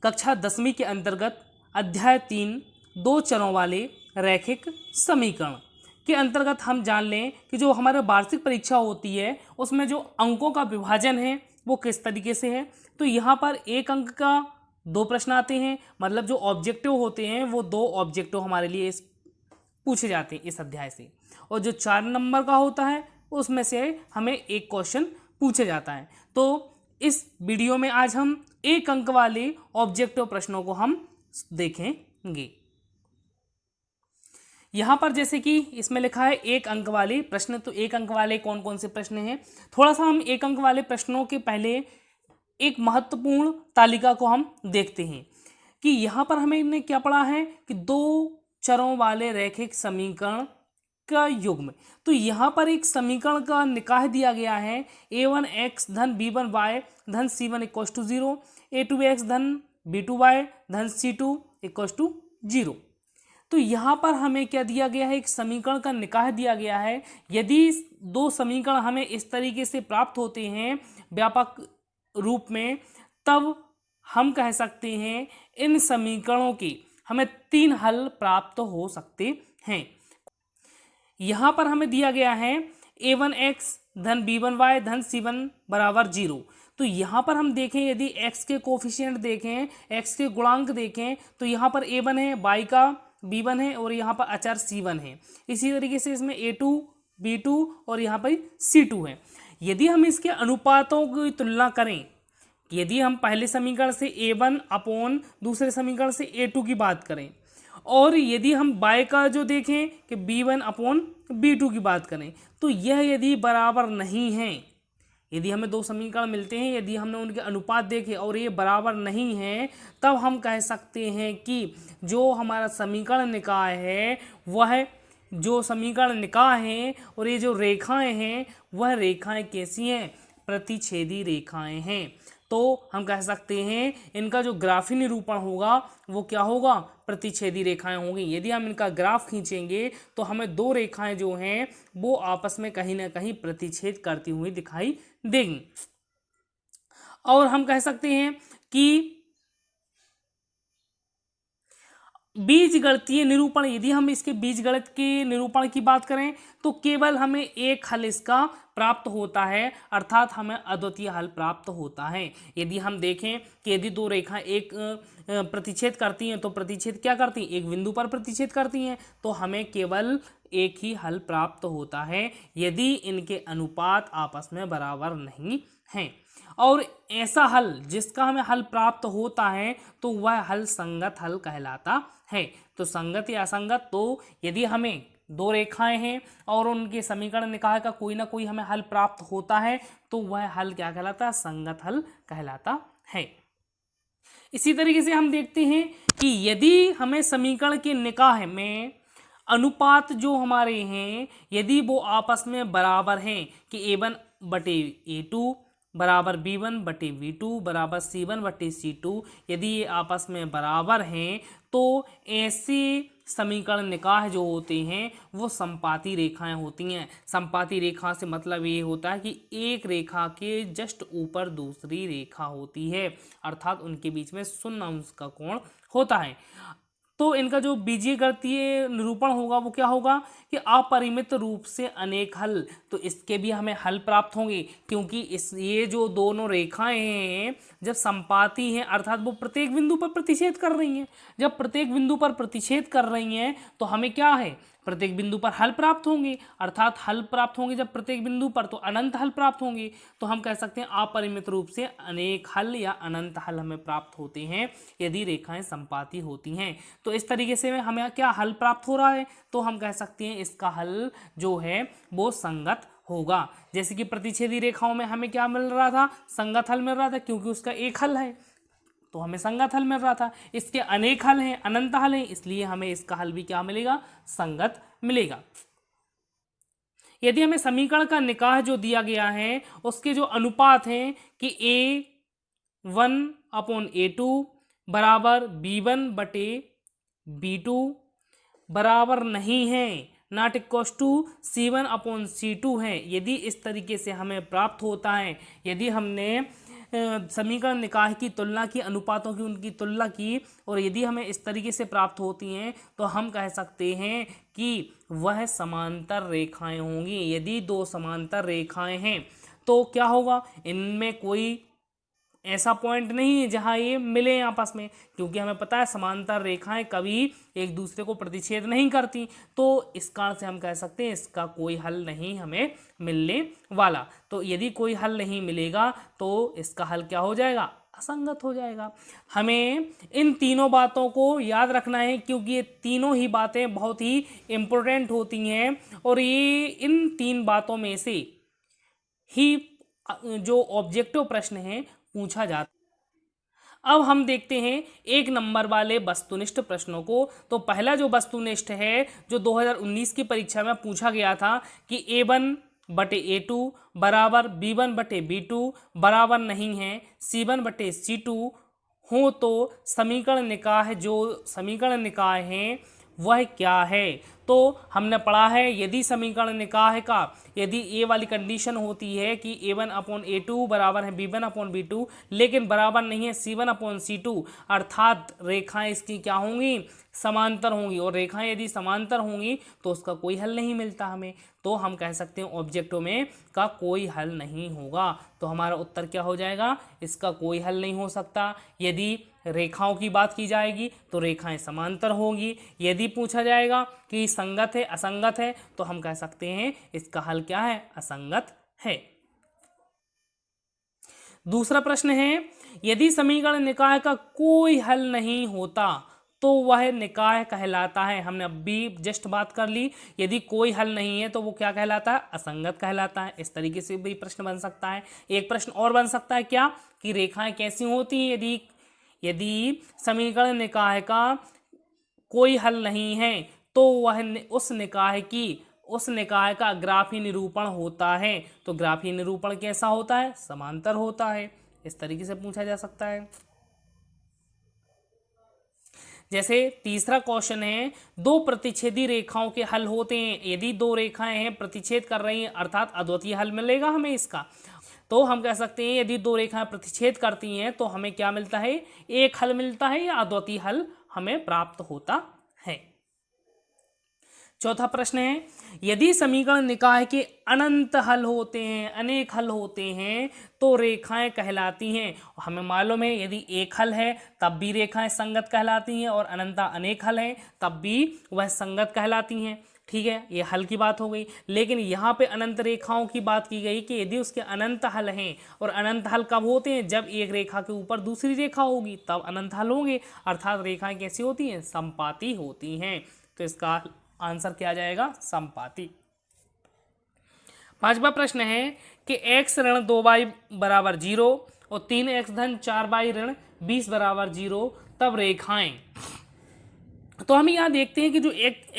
कक्षा 10वीं के अंतर्गत अध्याय 3 दो चरों वाले रैखिक समीकरण के अंतर्गत हम जान लें कि जो हमारे वार्षिक परीक्षा होती है उसमें जो अंकों का विभाजन है वो किस तरीके से है। तो यहाँ पर एक अंक का 2 प्रश्न आते हैं, मतलब जो ऑब्जेक्टिव होते हैं वो 2 ऑब्जेक्टिव हमारे लिए पूछे जाते हैं इस अध्याय से, और जो 4 नंबर का होता है उसमें से हमें एक क्वेश्चन पूछा जाता है। तो इस वीडियो में आज हम 1 अंक वाले ऑब्जेक्टिव प्रश्नों को हम देखेंगे। यहाँ पर जैसे कि इसमें लिखा है 1 अंक वाले प्रश्न, तो 1 अंक वाले कौन कौन से प्रश्न हैं, थोड़ा सा हम 1 अंक वाले प्रश्नों के पहले एक महत्वपूर्ण तालिका को हम देखते हैं कि यहाँ पर हमें क्या पढ़ा है कि 2 चरों वाले रैखिक समीकरण का युग्म। तो यहाँ पर एक समीकरण का निकाय दिया गया है a1x धन b1y धन c1 इक्वल टू 0, a2x धन b2y धन c2 इक्वल टू 0। तो यहाँ पर हमें क्या दिया गया है, एक समीकरण का निकाय दिया गया है। यदि 2 समीकरण हमें इस तरीके से प्राप्त होते हैं व्यापक रूप में, तब हम कह सकते हैं इन समीकरणों के हमें 3 हल प्राप्त हो सकते हैं। यहाँ पर हमें दिया गया है a1x धन b1y धन c1 बराबर 0। तो यहाँ पर हम देखें, यदि x के कोफिशिएंट देखें, x के गुणांक देखें, तो यहाँ पर a1 है, y का b1 है और यहाँ पर अचर c1 है। इसी तरीके से इसमें a2 b2 और यहाँ पर c2 है। यदि हम इसके अनुपातों की तुलना करें, यदि हम पहले समीकरण से a1 अपॉन दूसरे समीकरण से a2 की बात करें, और यदि हम y का जो देखें कि b1 अपॉन b2 की बात करें, तो यह यदि बराबर नहीं है, यदि हमें 2 समीकरण मिलते हैं, यदि हमने उनके अनुपात देखे और ये बराबर नहीं है, तब हम कह सकते हैं कि जो हमारा समीकरण निकाय है वह जो समीकरण निकाय है और ये जो रेखाएं हैं वह रेखाएं कैसी हैं, प्रतिच्छेदी रेखाएं हैं। तो हम कह सकते हैं इनका जो ग्राफी निरूपण होगा वो क्या होगा, प्रतिच्छेदी रेखाएं होंगी। यदि हम इनका ग्राफ खींचेंगे तो हमें 2 रेखाएं जो हैं वो आपस में कहीं ना कहीं प्रतिच्छेद करती हुई दिखाई देंगी। और हम कह सकते हैं कि बीजगणितीय निरूपण, यदि हम इसके बीजगणित के निरूपण की बात करें तो केवल हमें एक हल इसका प्राप्त होता है, अर्थात हमें अद्वितीय हल प्राप्त होता है। यदि हम देखें कि यदि 2 रेखाएं एक प्रतिच्छेद करती हैं तो प्रतिच्छेद क्या करती हैं, एक बिंदु पर प्रतिच्छेद करती हैं, तो हमें केवल एक ही हल प्राप्त होता है यदि इनके अनुपात आपस में बराबर नहीं हैं। और ऐसा हल जिसका हमें हल प्राप्त होता है तो वह हल संगत हल कहलाता है। तो संगत या असंगत, तो यदि हमें 2 रेखाएं हैं और उनके समीकरण निकाय का कोई ना कोई हमें हल प्राप्त होता है तो वह हल क्या कहलाता है, संगत हल कहलाता है। इसी तरीके से हम देखते हैं कि यदि हमें समीकरण के निकाय में अनुपात जो हमारे हैं यदि वो आपस में बराबर हैं कि a1 बटे a2 बराबर b1 बटे b2 बराबर c1 बटे c2, यदि ये आपस में बराबर हैं तो ऐसे समीकरण निकाय जो होते हैं वो संपाती रेखाएं होती हैं। संपाती रेखा से मतलब ये होता है कि एक रेखा के जस्ट ऊपर दूसरी रेखा होती है, अर्थात उनके बीच में 0 अंश का कोण होता है। तो इनका जो बीजगणितीय निरूपण होगा वो क्या होगा कि अपरिमित रूप से अनेक हल, तो इसके भी हमें हल प्राप्त होंगे क्योंकि ये जो दोनों रेखाएं हैं जब संपाती हैं अर्थात वो प्रत्येक बिंदु पर प्रतिच्छेद कर रही हैं, जब प्रत्येक बिंदु पर प्रतिच्छेद कर रही हैं तो हमें क्या है, प्रत्येक बिंदु पर हल प्राप्त होंगे, अर्थात हल प्राप्त होंगे जब प्रत्येक बिंदु पर तो अनंत हल प्राप्त होंगे। तो हम कह सकते हैं अपरिमित रूप से अनेक हल या अनंत हल हमें प्राप्त होते हैं यदि रेखाएं संपाती होती हैं। तो इस तरीके से हमें क्या हल प्राप्त हो रहा है, तो हम कह सकते हैं इसका हल जो है वो संगत होगा। जैसे कि प्रतिच्छेदी रेखाओं में हमें क्या मिल रहा था, संगत हल मिल रहा था क्योंकि उसका एक हल है तो हमें संगत हल मिल रहा था। इसके अनेक हल हैं, अनंत हल हैं, इसलिए हमें इसका हल भी क्या मिलेगा, संगत मिलेगा। यदि हमें समीकरण का निकाय जो दिया गया है उसके जो अनुपात हैं कि a1 अपॉन a2 बराबर b1 बटे b2 बराबर नहीं है, not equal to c1 upon c2 है, यदि इस तरीके से हमें प्राप्त होता है, यदि हमने समीकरण निकाह की तुलना की, अनुपातों की उनकी तुलना की, और यदि हमें इस तरीके से प्राप्त होती हैं तो हम कह सकते हैं कि वह समांतर रेखाएं होंगी। यदि दो समांतर रेखाएं हैं तो क्या होगा, इनमें कोई ऐसा पॉइंट नहीं है जहां ये मिले आपस में, क्योंकि हमें पता है समांतर रेखाएं कभी एक दूसरे को प्रतिच्छेद नहीं करती। तो इस कारण से हम कह सकते हैं इसका कोई हल नहीं हमें मिलने वाला। तो यदि कोई हल नहीं मिलेगा तो इसका हल क्या हो जाएगा, असंगत हो जाएगा। हमें इन तीनों बातों को याद रखना है, क्योंकि ये तीनों ही बातें बहुत ही इम्पोर्टेंट होती हैं, और ये इन तीन बातों में से ही जो ऑब्जेक्टिव प्रश्न है पूछा जाता है। अब हम देखते हैं एक नंबर वाले वस्तुनिष्ठ प्रश्नों को। तो पहला जो वस्तुनिष्ठ है, जो 2019 की परीक्षा में पूछा गया था कि A1/A2 बराबर B1/B2 बराबर नहीं है C1/C2 हो तो समीकरण निकाय, जो समीकरण निकाय हैं वह क्या है। तो हमने पढ़ा है, यदि समीकरण निकाय का यदि ए वाली कंडीशन होती है कि A1/A2 बराबर है B1/B2 लेकिन बराबर नहीं है C1/C2, अर्थात रेखाएं इसकी क्या होंगी, समांतर होंगी, और रेखाएं यदि समांतर होंगी तो उसका कोई हल नहीं मिलता हमें। तो हम कह सकते हैं ऑब्जेक्टों में का कोई हल नहीं होगा। तो हमारा उत्तर क्या हो जाएगा, इसका कोई हल नहीं हो सकता। यदि रेखाओं की बात की जाएगी तो रेखाएं समांतर होंगी। यदि पूछा जाएगा कि संगत है असंगत है तो हम कह सकते हैं इसका हल क्या है, असंगत है। दूसरा प्रश्न है, यदि समीकरण निकाय का कोई हल नहीं होता तो वह निकाय कहलाता है। हमने अभी जस्ट बात कर ली, यदि कोई हल नहीं है तो वो क्या कहलाता है, असंगत कहलाता है। इस तरीके से भी प्रश्न बन सकता है। एक प्रश्न और बन सकता है क्या, कि रेखाएं कैसी होती हैं यदि यदि समीकरण निकाय का कोई हल नहीं है तो वह उस निकाय का ग्राफीय निरूपण होता है। तो ग्राफीय निरूपण कैसा होता है, समांतर होता है। इस तरीके से पूछा जा सकता है। जैसे तीसरा क्वेश्चन है, दो प्रतिच्छेदी रेखाओं के हल होते हैं। यदि दो रेखाएं हैं प्रतिच्छेद कर रही हैं, अर्थात अद्वितीय हल मिलेगा हमें इसका। तो हम कह सकते हैं यदि दो रेखाएं प्रतिच्छेद करती हैं तो हमें क्या मिलता है, एक हल मिलता है या अद्वितीय हल हमें प्राप्त होता है। चौथा प्रश्न है, यदि समीकरण निकाय के अनंत हल होते हैं, अनेक हल होते हैं तो रेखाएं कहलाती हैं। हमें मालूम है यदि एक हल है तब भी रेखाएं संगत कहलाती हैं, और अनंता अनेक हल है तब भी वह संगत कहलाती हैं। ठीक है, ये हल की बात हो गई। लेकिन यहाँ पे अनंत रेखाओं की बात की गई कि यदि उसके अनंत हल हैं, और अनंत हल कब होते हैं, जब एक रेखा के ऊपर दूसरी रेखा होगी तब अनंत हल होंगे, अर्थात रेखाएं कैसी होती हैं, समपाती होती हैं। तो इसका आंसर क्या आ जाएगा, समपाती। पांचवा प्रश्न है कि x ऋण 2y बराबर 0 और 3x धन 4y ऋण 20 बराबर 0 तब रेखाएं। तो हम यहाँ देखते हैं कि जो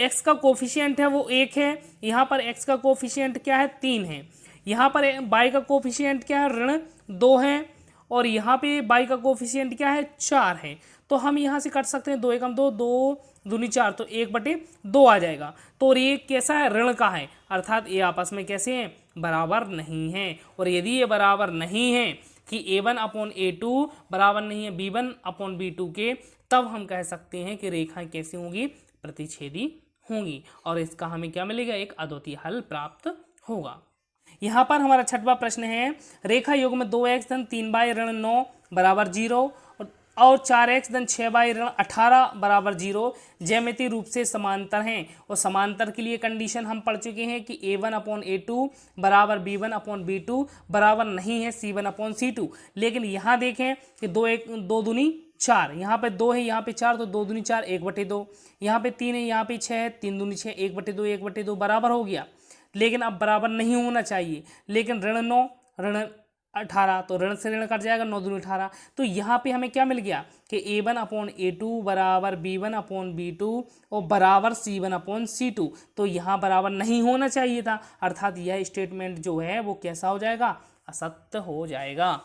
x का कोफिशिएंट है वो 1 है, यहाँ पर x का कोफिशिएंट क्या है, 3 है। यहाँ पर y का कोफिशिएंट क्या है, ऋण 2 है, और यहाँ पे y का कोफिशिएंट क्या है, 4 है। तो हम यहाँ से कट सकते हैं, 2 एकम 2, 2 दूनी 4, तो 1/2 आ जाएगा। तो ये कैसा है, ऋण का है, अर्थात ये आपस में कैसे हैं, बराबर नहीं है। और यदि ये बराबर नहीं है कि A1/A2 बराबर नहीं है B1/B2 के, तब हम कह सकते हैं कि रेखाएं कैसी होंगी, प्रतिच्छेदी होंगी, और इसका हमें क्या मिलेगा, एक अद्वितीय हल प्राप्त होगा। यहाँ पर हमारा छठवां प्रश्न है, रेखा युग्म 2x धन 3y ऋण 9 बराबर 0 और 4x धन 6y ऋण 18 बराबर 0 ज्यामितीय रूप से समांतर हैं। और समांतर के लिए कंडीशन हम पढ़ चुके हैं कि A1/A2 बराबर B1/B2 बराबर नहीं है C1/C2। लेकिन यहाँ देखें कि 2 दूनी 4, यहाँ पे 2 है, यहाँ पे 4, तो 2 दूनी 4, 1/2। यहाँ पे 3 है, यहाँ पे 6 है, 3 दूनी 6, 1/2, 1/2 बराबर हो गया। लेकिन अब बराबर नहीं होना चाहिए, लेकिन ऋण 9 ऋण 18, तो ऋण से ऋण कट जाएगा, 9 दूनी 18। तो यहाँ पे हमें क्या मिल गया कि A1/A2 बराबर B1/B2 और बराबर C1/C2। तो यहाँ बराबर नहीं होना चाहिए था, अर्थात यह स्टेटमेंट जो है वो कैसा हो जाएगा, असत्य हो जाएगा।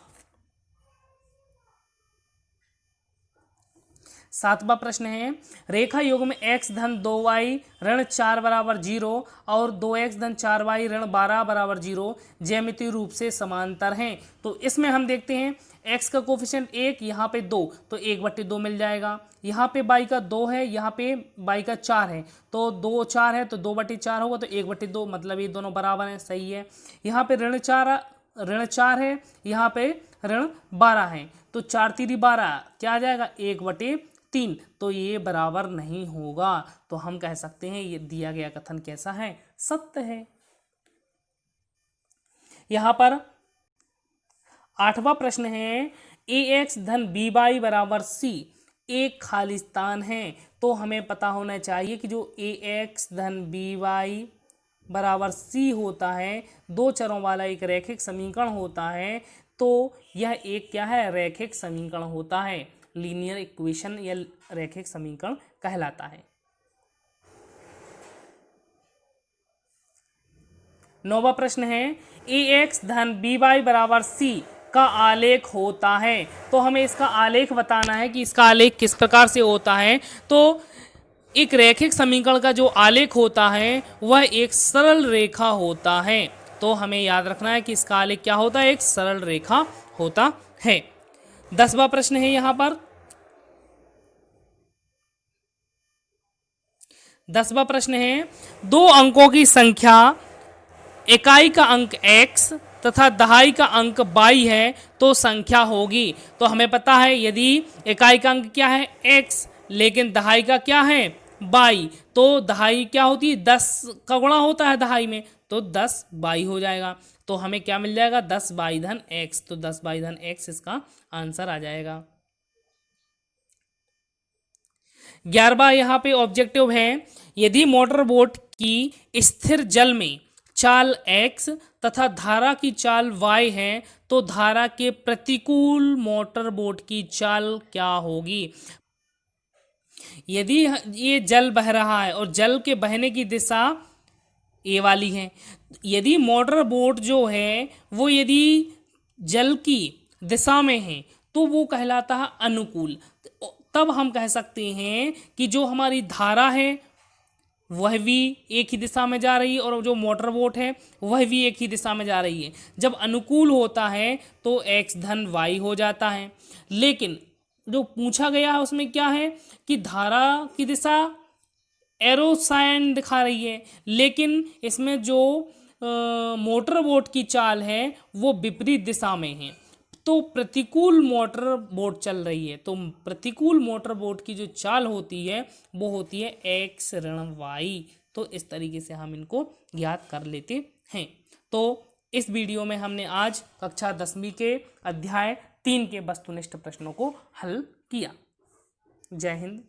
7वां प्रश्न है, रेखा युग में x धन 2y ऋण 4 बराबर 0 और 2x धन 4y ऋण 12 बराबर 0 ज्यामितीय रूप से समांतर हैं। तो इसमें हम देखते हैं x का कोफिशिएंट 1, यहाँ पे 2, तो 1/2 मिल जाएगा। यहाँ पे y का 2 है, यहाँ पे y का 4 है, तो 2 4 है तो 2/4 होगा, तो 1/2, मतलब ये दोनों बराबर हैं, सही है। यहाँ पे ऋण 4 है, यहाँ पे ऋण 12 है, तो 4 3 12 क्या आ जाएगा 1/3, तो ये बराबर नहीं होगा। तो हम कह सकते हैं ये दिया गया कथन कैसा है, सत्य है। यहाँ पर 8वां प्रश्न है, ax धन by बराबर c एक खाली स्थान है। तो हमें पता होना चाहिए कि जो ax धन by बराबर c होता है, दो चरों वाला एक रैखिक समीकरण होता है, तो यह एक क्या है, रैखिक समीकरण होता है, लीनियर इक्वेशन या रैखिक समीकरण कहलाता है। 9वां प्रश्न है, ax धन by बराबर c का आलेख होता है। तो हमें इसका आलेख बताना है कि इसका आलेख किस प्रकार से होता है। तो एक रैखिक समीकरण का जो आलेख होता है वह एक सरल रेखा होता है। तो हमें याद रखना है कि इसका आलेख क्या होता है, एक सरल रेखा होता है। 10वां प्रश्न है, यहाँ पर 10वां प्रश्न है, दो अंकों की संख्या इकाई का अंक x तथा दहाई का अंक y है तो संख्या होगी। तो हमें पता है यदि इकाई का अंक क्या है x, लेकिन दहाई का क्या है y, तो दहाई क्या होती है 10 का गुणा होता है दहाई में, तो 10 y हो जाएगा। तो हमें क्या मिल जाएगा 10 y धन x, तो 10 y धन x इसका आंसर आ जाएगा। 11वां यहाँ पे ऑब्जेक्टिव है, यदि मोटर बोट की स्थिर जल में चाल x तथा धारा की चाल y है तो धारा के प्रतिकूल मोटर बोट की चाल क्या होगी। यदि ये जल बह रहा है और जल के बहने की दिशा ए वाली है, यदि मोटर बोट जो है वो यदि जल की दिशा में है तो वो कहलाता है अनुकूल। तब हम कह सकते हैं कि जो हमारी धारा है वह भी एक ही दिशा में जा रही है और जो मोटर बोट है वह भी एक ही दिशा में जा रही है। जब अनुकूल होता है तो x धन y हो जाता है। लेकिन जो पूछा गया है उसमें क्या है कि धारा की दिशा एरो साइन दिखा रही है, लेकिन इसमें जो मोटर बोट की चाल है वो विपरीत दिशा में है, तो प्रतिकूल मोटर बोट चल रही है। तो प्रतिकूल मोटर बोट की जो चाल होती है वो होती है x ऋण y। तो इस तरीके से हम इनको ज्ञात कर लेते हैं। तो इस वीडियो में हमने आज कक्षा 10वीं के अध्याय 3 के वस्तुनिष्ठ प्रश्नों को हल किया। जय हिंद।